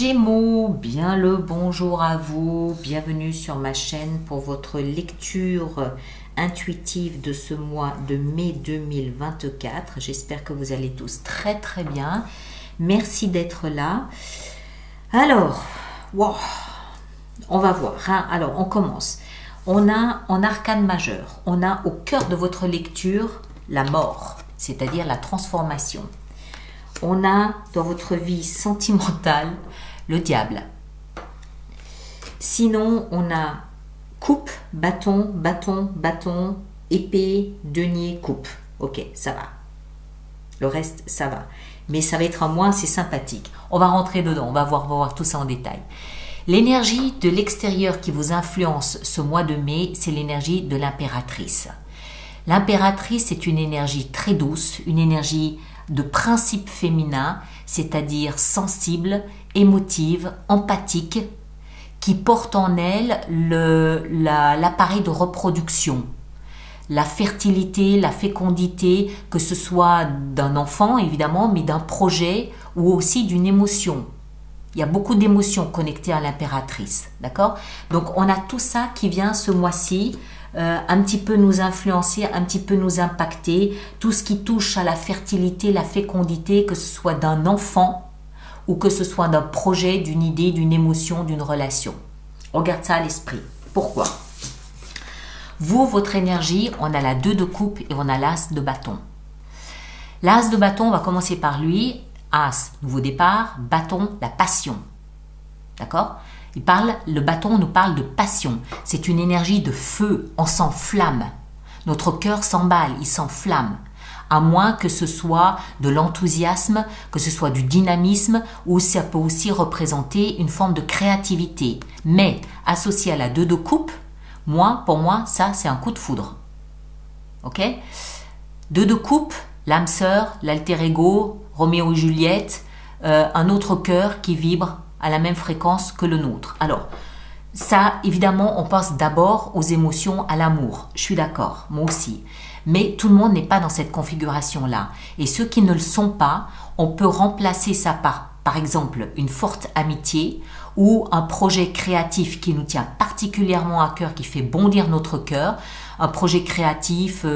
Gémeaux, bien le bonjour à vous, bienvenue sur ma chaîne pour votre lecture intuitive de ce mois de mai 2024. J'espère que vous allez tous très bien. Merci d'être là. Alors, wow, on va voir. Hein. Alors, on commence. On a en arcane majeur, on a au cœur de votre lecture la mort, c'est-à-dire la transformation. On a dans votre vie sentimentale le diable. Sinon, on a coupe, bâton, bâton, bâton, épée, denier, coupe. Ok, ça va. Le reste, ça va. Mais ça va être un mois assez sympathique. On va rentrer dedans, on va voir tout ça en détail. L'énergie de l'extérieur qui vous influence ce mois de mai, c'est l'énergie de l'impératrice. L'impératrice est une énergie très douce, une énergie de principe féminin, c'est-à-dire sensible, émotive, empathique, qui porte en elle l'appareil de reproduction, la fertilité, la fécondité, que ce soit d'un enfant évidemment, mais d'un projet ou aussi d'une émotion. Il y a beaucoup d'émotions connectées à l'impératrice, d'accord? Donc on a tout ça qui vient ce mois-ci, un petit peu nous influencer, un petit peu nous impacter, tout ce qui touche à la fertilité, la fécondité, que ce soit d'un enfant ou que ce soit d'un projet, d'une idée, d'une émotion, d'une relation. On garde ça à l'esprit. Pourquoi? Vous, votre énergie, on a la 2 de coupe et on a l'as de bâton. L'as de bâton, on va commencer par lui. As, nouveau départ, bâton, la passion. D'accord? Le bâton nous parle de passion. C'est une énergie de feu, on s'enflamme. Notre cœur s'emballe, il s'enflamme. À moins que ce soit de l'enthousiasme, que ce soit du dynamisme, ou ça peut aussi représenter une forme de créativité. Mais associé à la 2 de coupe, pour moi, ça c'est un coup de foudre. Ok? 2 de coupe, l'âme sœur, l'alter ego, Roméo et Juliette, un autre cœur qui vibre à la même fréquence que le nôtre. Alors, ça, évidemment, on pense d'abord aux émotions, à l'amour. Je suis d'accord, moi aussi. Mais tout le monde n'est pas dans cette configuration-là. Et ceux qui ne le sont pas, on peut remplacer ça par exemple, une forte amitié ou un projet créatif qui nous tient particulièrement à cœur, qui fait bondir notre cœur. Un projet créatif,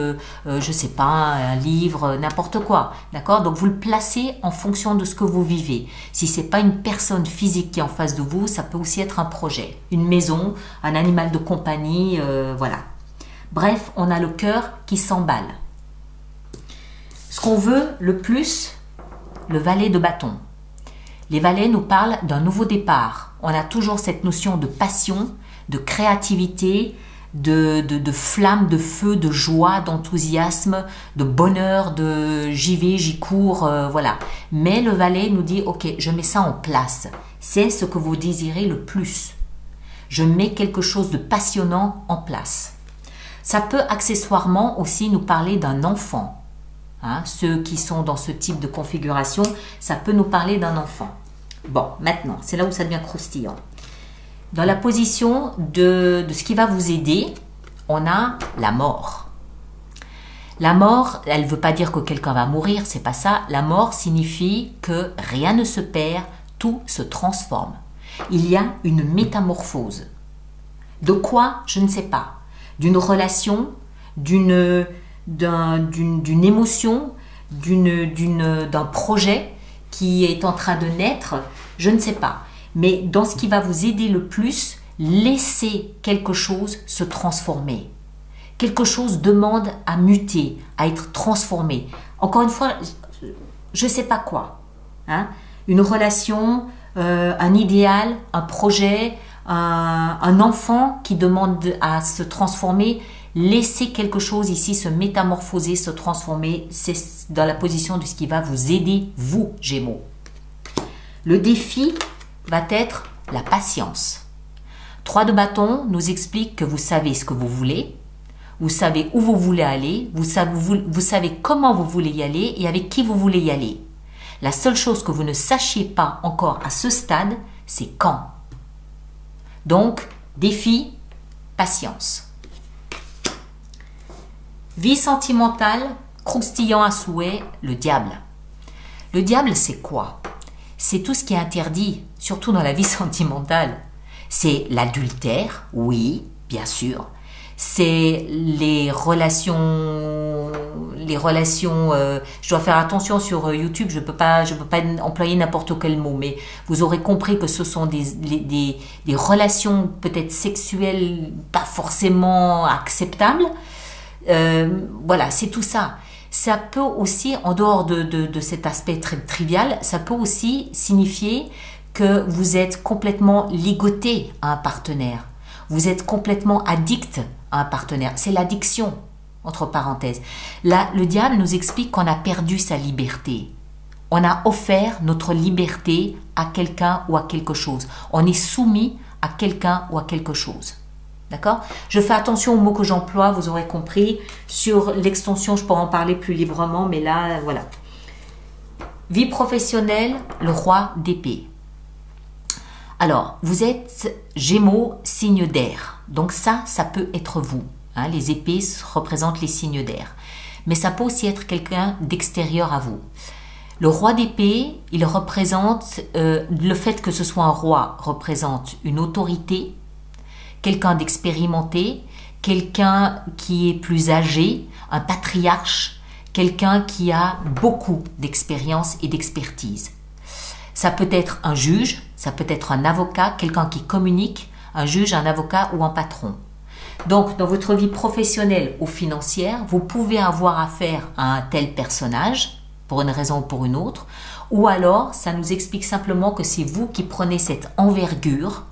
je sais pas, un livre, n'importe quoi, d'accord? Donc vous le placez en fonction de ce que vous vivez. Si c'est pas une personne physique qui est en face de vous, ça peut aussi être un projet, une maison, un animal de compagnie, voilà. Bref, on a le cœur qui s'emballe. Ce qu'on veut le plus, le valet de bâton. Les valets nous parlent d'un nouveau départ. On a toujours cette notion de passion, de créativité, de flamme, de feu, de joie, d'enthousiasme, de bonheur, de j'y vais, j'y cours, voilà. Mais le valet nous dit, ok, je mets ça en place. C'est ce que vous désirez le plus. Je mets quelque chose de passionnant en place. Ça peut accessoirement aussi nous parler d'un enfant. Hein, ceux qui sont dans ce type de configuration, ça peut nous parler d'un enfant. Bon, maintenant, c'est là où ça devient croustillant. Dans la position de ce qui va vous aider, on a la mort. La mort, elle ne veut pas dire que quelqu'un va mourir, c'est pas ça. La mort signifie que rien ne se perd, tout se transforme. Il y a une métamorphose. De quoi? Je ne sais pas. D'une relation, d'une émotion, d'un projet qui est en train de naître, je ne sais pas. Mais dans ce qui va vous aider le plus, laissez quelque chose se transformer. Quelque chose demande à muter, à être transformé. Encore une fois, je ne sais pas quoi. Hein? Une relation, un idéal, un projet, un enfant qui demande à se transformer. Laissez quelque chose ici se métamorphoser, se transformer. C'est dans la position de ce qui va vous aider, vous, Gémeaux. Le défi va être la patience. 3 de bâton nous explique que vous savez ce que vous voulez, vous savez où vous voulez aller, vous savez comment vous voulez y aller et avec qui vous voulez y aller. La seule chose que vous ne sachiez pas encore à ce stade, c'est quand. Donc, défi, patience. Vie sentimentale, croustillant à souhait, le diable. Le diable, c'est quoi? c'est tout ce qui est interdit, surtout dans la vie sentimentale. C'est l'adultère, oui, bien sûr. C'est les relations, je dois faire attention sur YouTube, je peux pas employer n'importe quel mot, mais vous aurez compris que ce sont des relations peut-être sexuelles pas forcément acceptables. Voilà, c'est tout ça. Ça peut aussi, en dehors de cet aspect très trivial, ça peut aussi signifier que vous êtes complètement ligoté à un partenaire. Vous êtes complètement addict à un partenaire. C'est l'addiction, entre parenthèses. Là, le diable nous explique qu'on a perdu sa liberté. On a offert notre liberté à quelqu'un ou à quelque chose. On est soumis à quelqu'un ou à quelque chose. D'accord? Je fais attention aux mots que j'emploie, vous aurez compris. Sur l'extension, je pourrais en parler plus librement, mais là, voilà. Vie professionnelle, le roi d'épée. Alors, vous êtes Gémeaux, signe d'air. Donc ça peut être vous. Hein, les épées représentent les signes d'air. Mais ça peut aussi être quelqu'un d'extérieur à vous. Le roi d'épée, il représente, le fait que ce soit un roi, représente une autorité, quelqu'un d'expérimenté, quelqu'un qui est plus âgé, un patriarche, quelqu'un qui a beaucoup d'expérience et d'expertise. Ça peut être un juge, ça peut être un avocat, quelqu'un qui communique, un juge, un avocat ou un patron. Donc, dans votre vie professionnelle ou financière, vous pouvez avoir affaire à un tel personnage, pour une raison ou pour une autre, ou alors, ça nous explique simplement que c'est vous qui prenez cette envergure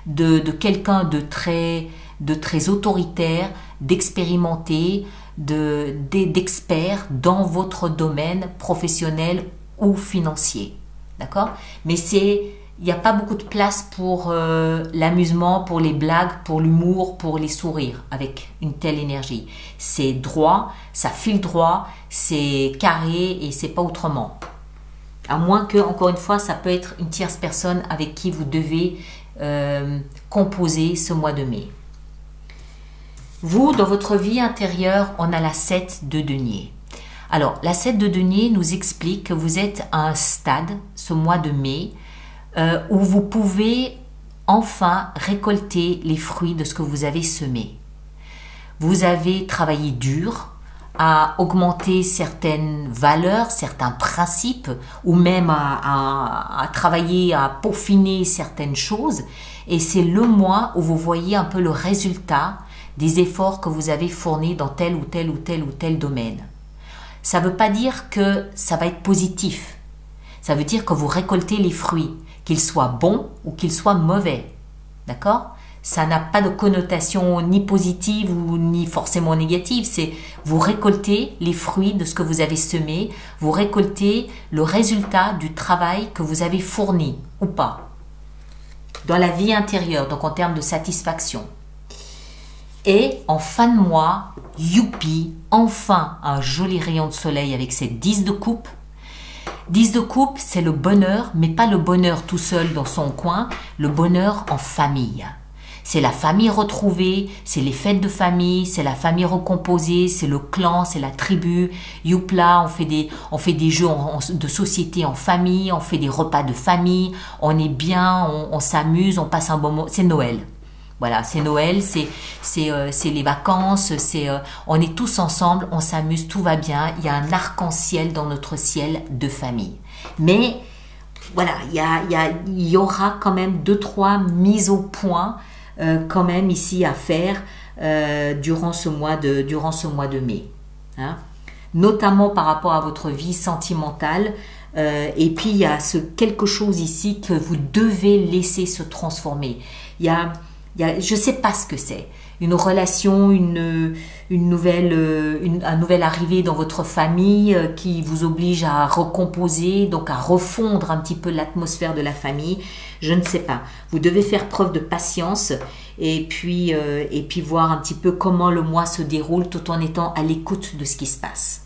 de quelqu'un de très autoritaire, d'expérimenté, d'expert dans votre domaine professionnel ou financier. D'accord? Mais il n'y a pas beaucoup de place pour l'amusement, pour les blagues, pour l'humour, pour les sourires avec une telle énergie. C'est droit, ça file droit, c'est carré et c'est pas autrement. À moins que, encore une fois, ça peut être une tierce personne avec qui vous devez composer ce mois de mai. Vous, dans votre vie intérieure, on a la 7 de denier. Alors, la 7 de denier nous explique que vous êtes à un stade, ce mois de mai, où vous pouvez enfin récolter les fruits de ce que vous avez semé. Vous avez travaillé dur à augmenter certaines valeurs, certains principes, ou même à travailler, à peaufiner certaines choses. Et c'est le mois où vous voyez un peu le résultat des efforts que vous avez fournis dans tel ou tel ou tel ou tel domaine. Ça ne veut pas dire que ça va être positif. Ça veut dire que vous récoltez les fruits, qu'ils soient bons ou qu'ils soient mauvais. D'accord? Ça n'a pas de connotation ni positive ou ni forcément négative. C'est vous récoltez les fruits de ce que vous avez semé, vous récoltez le résultat du travail que vous avez fourni ou pas. Dans la vie intérieure, donc en termes de satisfaction. Et en fin de mois, youpi, enfin un joli rayon de soleil avec cette 10 de coupe. 10 de coupe, c'est le bonheur, mais pas le bonheur tout seul dans son coin, le bonheur en famille. C'est la famille retrouvée, c'est les fêtes de famille, c'est la famille recomposée, c'est le clan, c'est la tribu. Youpla, on fait des jeux de société en famille, on fait des repas de famille, on est bien, on s'amuse, on passe un bon moment. C'est Noël. Voilà, c'est Noël, c'est les vacances, on est tous ensemble, on s'amuse, tout va bien. Il y a un arc-en-ciel dans notre ciel de famille. Mais voilà, il y aura quand même 2-3 mises au point quand même ici à faire durant ce mois de mai. Hein? Notamment par rapport à votre vie sentimentale. Et puis il y a quelque chose ici que vous devez laisser se transformer. Je ne sais pas ce que c'est. Une relation, un nouvel arrivé dans votre famille qui vous oblige à recomposer, donc à refondre un petit peu l'atmosphère de la famille. Je ne sais pas. Vous devez faire preuve de patience et puis voir un petit peu comment le mois se déroule tout en étant à l'écoute de ce qui se passe.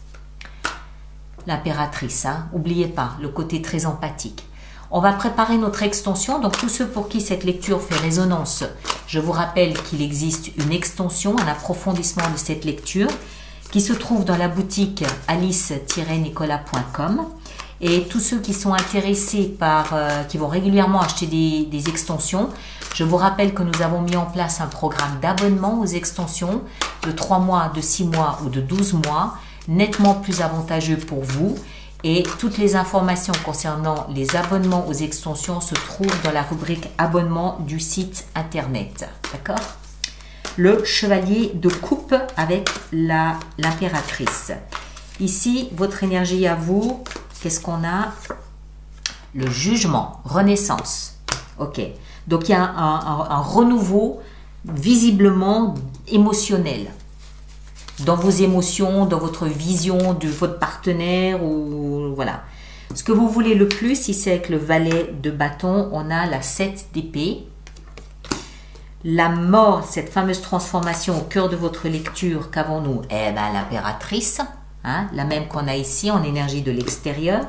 L'impératrice, hein? N'oubliez pas le côté très empathique. On va préparer notre extension. Donc, tous ceux pour qui cette lecture fait résonance, je vous rappelle qu'il existe une extension, un approfondissement de cette lecture qui se trouve dans la boutique alice-nicolas.com. Et tous ceux qui sont intéressés par, qui vont régulièrement acheter des extensions, je vous rappelle que nous avons mis en place un programme d'abonnement aux extensions de 3 mois, de 6 mois ou de 12 mois, nettement plus avantageux pour vous. Et toutes les informations concernant les abonnements aux extensions se trouvent dans la rubrique abonnement du site internet. D'accord? Le chevalier de coupe avec l'impératrice. Ici, votre énergie à vous, qu'est-ce qu'on a? Le jugement, renaissance. Ok. Donc, il y a un renouveau visiblement émotionnel. Dans vos émotions, dans votre vision de votre partenaire ou voilà. Ce que vous voulez le plus, ici avec le valet de bâton, on a la 7 d'épée. La mort, cette fameuse transformation au cœur de votre lecture, qu'avons-nous? Eh bien, l'impératrice, hein, la même qu'on a ici en énergie de l'extérieur.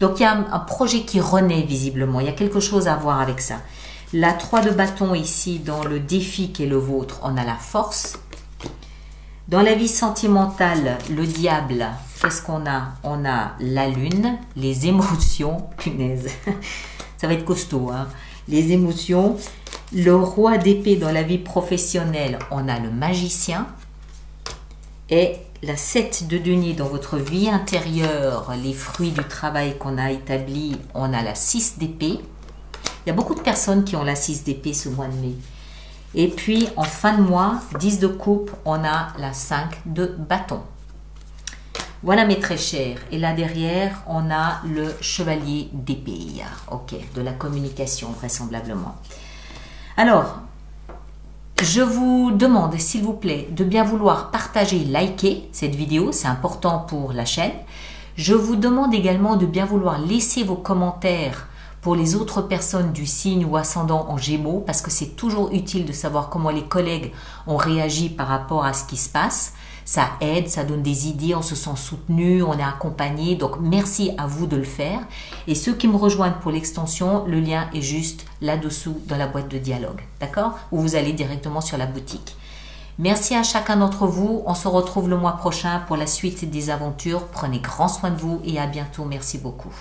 Donc, il y a un projet qui renaît visiblement. Il y a quelque chose à voir avec ça. La 3 de bâton ici, dans le défi qui est le vôtre, on a la force. Dans la vie sentimentale, le diable, qu'est-ce qu'on a? On a la lune, les émotions, punaise, ça va être costaud, hein? Les émotions. Le roi d'épée dans la vie professionnelle, on a le magicien. Et la 7 de denier dans votre vie intérieure, les fruits du travail qu'on a établi, on a la 6 d'épée. Il y a beaucoup de personnes qui ont la 6 d'épée ce mois de mai. Et puis, en fin de mois, 10 de coupe, on a la 5 de bâton. Voilà mes très chers. Et là derrière, on a le chevalier d'épée. Ok, de la communication vraisemblablement. Alors, je vous demande, s'il vous plaît, de bien vouloir partager, liker cette vidéo. C'est important pour la chaîne. Je vous demande également de bien vouloir laisser vos commentaires pour les autres personnes du signe ou ascendant en Gémeaux, parce que c'est toujours utile de savoir comment les collègues ont réagi par rapport à ce qui se passe. Ça aide, ça donne des idées, on se sent soutenu, on est accompagné. Donc, merci à vous de le faire. Et ceux qui me rejoignent pour l'extension, le lien est juste là-dessous dans la boîte de dialogue. D'accord? Ou vous allez directement sur la boutique. Merci à chacun d'entre vous. On se retrouve le mois prochain pour la suite des aventures. Prenez grand soin de vous et à bientôt. Merci beaucoup.